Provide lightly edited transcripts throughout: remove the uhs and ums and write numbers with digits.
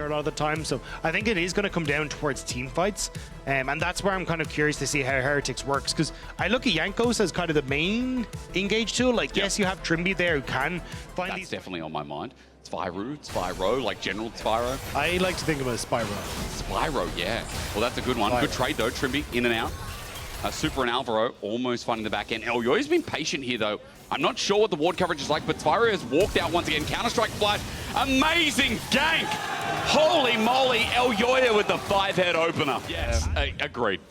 a lot of the time. So I think it is going to come down towards team fights. And that's where I'm kind of curious to see how Heretics works, because I look at Jankos as kind of the main engage tool. Like, yes, you have Trimby there who can find That's these. definitely on my mind. Zwyroo, like General Zwyroo. I like to think of it as Spyro. Spyro, yeah. Well, that's a good one. Spyro. Good trade, though. Trimby in and out. Supa and Alvaro almost finding the back end. Elyoya's been patient here, though. I'm not sure what the ward coverage is like, but Zwyroo has walked out once again. Counter-Strike flash. Amazing gank! Holy moly, Elyoya with the 5-head opener. Yes, agreed.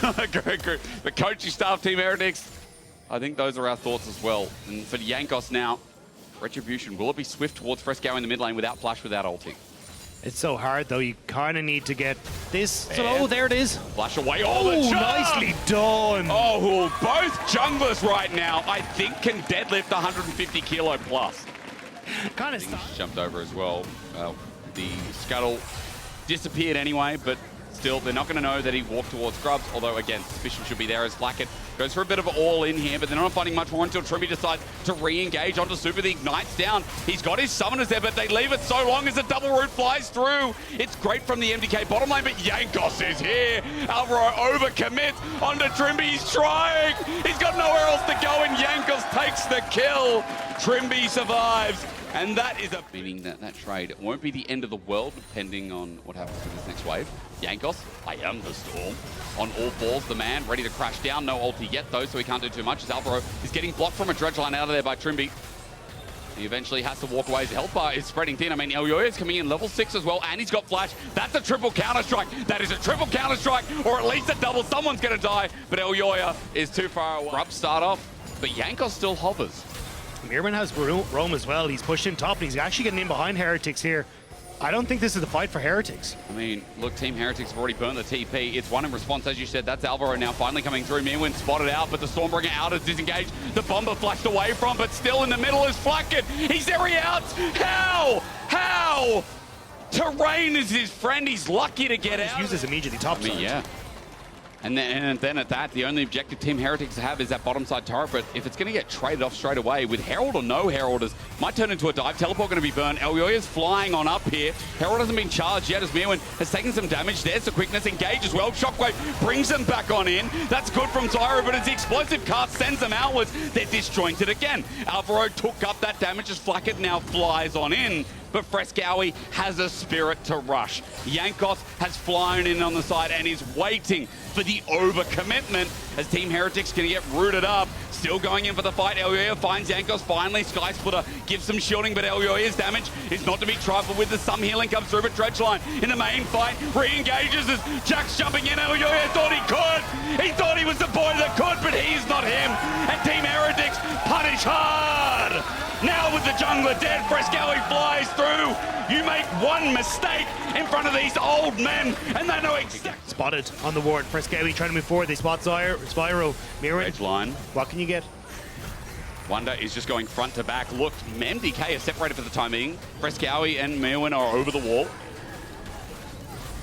Agreed. The coaching staff, Team Heretics, I think those are our thoughts as well. And for Jankos now, Retribution, will it be swift towards Fresskowy in the mid lane without flash, without ulti? It's so hard, though. You kind of need to get this. So, oh, there it is. Flash away all the jump. Nicely done. Oh, both junglers right now, I think, can deadlift 150 kilo plus. Kind of jumped over as well. The scuttle disappeared anyway, but still, they're not going to know that he walked towards Grubs, although, again, suspicion should be there as Flakked goes for a bit of an all-in here, but they're not finding much more until Trimby decides to re-engage onto Supa. The Ignite's down. He's got his summoners there, but they leave it so long as the double root flies through. It's great from the MDK bottom lane, but Jankos is here. Alvaro overcommits onto Trimby. He's trying. He's got nowhere else to go, and Jankos takes the kill. Trimby survives. And that is a... Meaning that that trade won't be the end of the world, depending on what happens in this next wave. Jankos, I am the storm. On all fours, the man, ready to crash down. No ulti yet, though, so he can't do too much, as Alvaro is getting blocked from a dredge line out of there by Trimby. He eventually has to walk away as the health bar is spreading thin. I mean, Elyoya is coming in level 6 as well, and he's got flash. That's a triple counter-strike. That is a triple counter-strike, or at least a double. Someone's going to die, but Elyoya is too far away. Rough start off, but Jankos still hovers. Myrwn has roam as well. He's pushed in top, and he's actually getting in behind Heretics here. I don't think this is the fight for Heretics. I mean, look, Team Heretics have already burned the TP. It's one in response, as you said. That's Alvaro now finally coming through. Myrwn spotted out, but the Stormbringer out is disengaged. The Bomber flashed away from, but still in the middle is Flakked. He's Zeri out. How? Terrain is his friend. He's lucky to get out. He uses immediately top side. Yeah. And then at that, the only objective Team Heretics have is that bottom side turret, but if it's going to get traded off straight away with Herald or no Heralders, might turn into a dive. Teleport going to be burned. Elyoya's flying on up here. Herald hasn't been charged yet as Myrwn has taken some damage. There's the quickness. Engage as well. Shockwave brings them back on in. That's good from Zwyroo, but as the explosive cast sends them outwards, they're disjointed again. Alvaro took up that damage as Flakked now flies on in. But Fresskowy has a spirit to rush. Jankos has flown in on the side and is waiting for the overcommitment as Team Heretics can get rooted up. Still going in for the fight. Elyoya finds Jankos finally. Sky Splitter gives some shielding, but Elyoya's damage is not to be trifled with. The some healing comes through, but Dredgeline in the main fight re-engages as Jack's jumping in. Elyoya thought he could. He thought he was the boy that could, but he's not him. And Team Heretics punish hard. Now with the jungler dead, Fresskowy flies through. You make one mistake in front of these old men, and they know exactly. Spotted on the ward. Fresskowy trying to move forward. They spot Zwyroo. Myrwn. Edge line. What can you get? Wunder is just going front to back. Look, MDK is separated for the time being. Fresskowy and Myrwn are over the wall.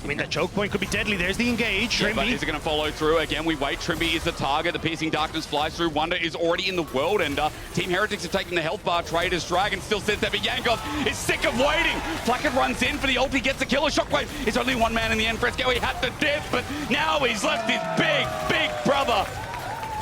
I mean, that choke point could be deadly. There's the engage. Yeah, but is it going to follow through? Again, we wait. Trimby is the target. The piercing darkness flies through. Wunder is already in the world ender. Team Heretics have taken the health bar trade as Dragon still sits there, but Jankos is sick of waiting. Flakked runs in for the ulti, gets a killer. Shockwave. It's only one man in the end. Fresskowy had the dip, but now he's left his big brother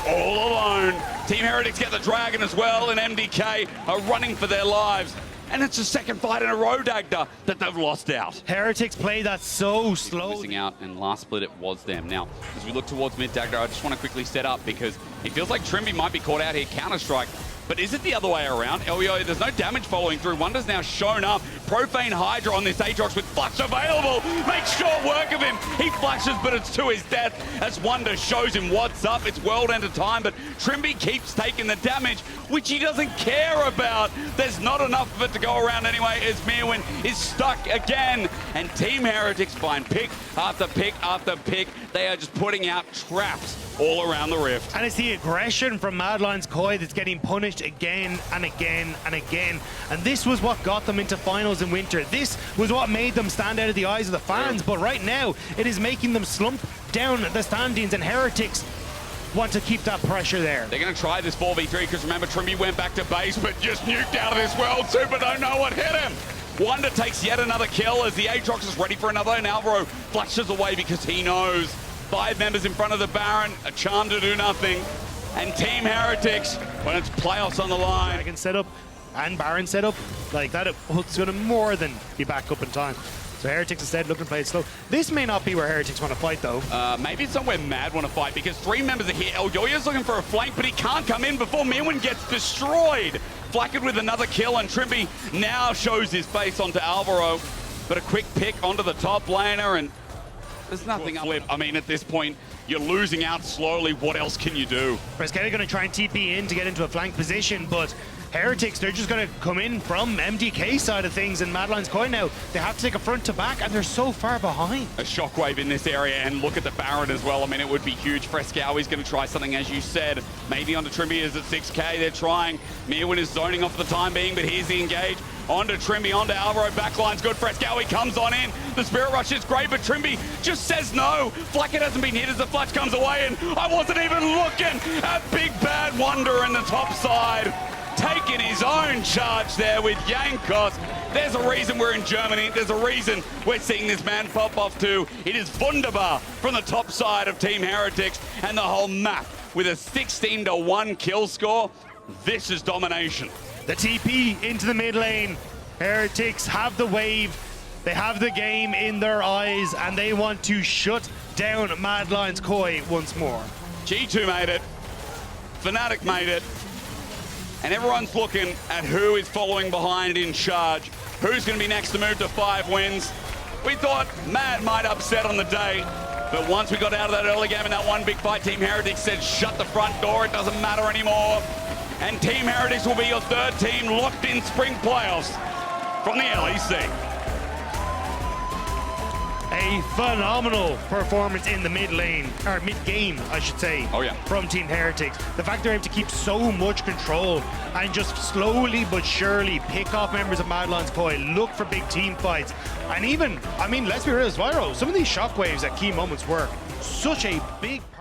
all alone. Team Heretics get the Dragon as well, and MDK are running for their lives. And it's the second fight in a row, Dagda, that they've lost out. Heretics play that so slow. Missing out, and last split it was them. Now, as we look towards mid, Dagda, I just want to quickly set up because it feels like Trimby might be caught out here. Counter-Strike. But is it the other way around? Elyoya, there's no damage following through. Wunder's now shown up. Profane Hydra on this Aatrox with flash available. Makes short work of him. He flashes, but it's to his death as Wunder shows him what's up. It's world end of time, but Trimby keeps taking the damage, which he doesn't care about. There's not enough of it to go around anyway as Myrwn is stuck again. And Team Heretics find pick after pick after pick. They are just putting out traps all around the rift. And it's the aggression from Mad Lions Koi that's getting punished again and again and again. And this was what got them into finals in winter. This was what made them stand out of the eyes of the fans. But right now, it is making them slump down the standings, and Heretics want to keep that pressure there. They're going to try this 4v3 because remember, Trimby went back to base but just nuked out of this world too, but don't know what hit him. Wunder takes yet another kill as the Aatrox is ready for another, and Alvaro flashes away because he knows 5 members in front of the Baron, a charm to do nothing. And Team Heretics, when it's playoffs on the line. Dragon setup and Baron setup, like that, it's going to more than be back up in time. So Heretics instead looking to play it slow. This may not be where Heretics want to fight though. Maybe it's somewhere Mad want to fight because 3 members are here. Elyoya's looking for a flank, but he can't come in before Myrwn gets destroyed. Flakked with another kill, and Trimby now shows his face onto Alvaro. But a quick pick onto the top laner, and there's nothing up. I mean, at this point, you're losing out slowly. What else can you do? Fresskowy going to try and TP in to get into a flank position, but Heretics, they're just going to come in from MDK side of things, and Madline's coin now. They have to take a front to back, and they're so far behind. A shockwave in this area, and look at the Baron as well. I mean, it would be huge. Fresskowy's going to try something, as you said. Maybe onto Trimby is at 6k. They're trying. Myrwn is zoning off for the time being, but here's the engage. Onto Trimby, onto Alvaro. Backline's good. Fresskowy comes on in. The Spirit Rush is great, but Trimby just says no. Flakked hasn't been hit as the flash comes away, and I wasn't even looking at big bad Wunder in the top side. Taking his own charge there with Jankos. There's a reason we're in Germany. There's a reason we're seeing this man pop off too. It is Wunder from the top side of Team Heretics, and the whole map with a 16-1 kill score. This is domination. The TP into the mid lane. Heretics have the wave. They have the game in their eyes, and they want to shut down Madline's Koi once more. G2 made it. Fnatic made it. And everyone's looking at who is following behind in charge. Who's going to be next to move to 5 wins? We thought Mad might upset on the day, but once we got out of that early game in that one big fight, Team Heretics said shut the front door, it doesn't matter anymore. And Team Heretics will be your 3rd team locked in spring playoffs from the LEC. A phenomenal performance in the mid lane, or mid game, I should say. Oh yeah. From Team Heretics. The fact they're able to keep so much control and just slowly but surely pick off members of Madline's Koi, look for big team fights, and even, I mean, let's be real, Zwyroo, some of these shockwaves at key moments were such a big part.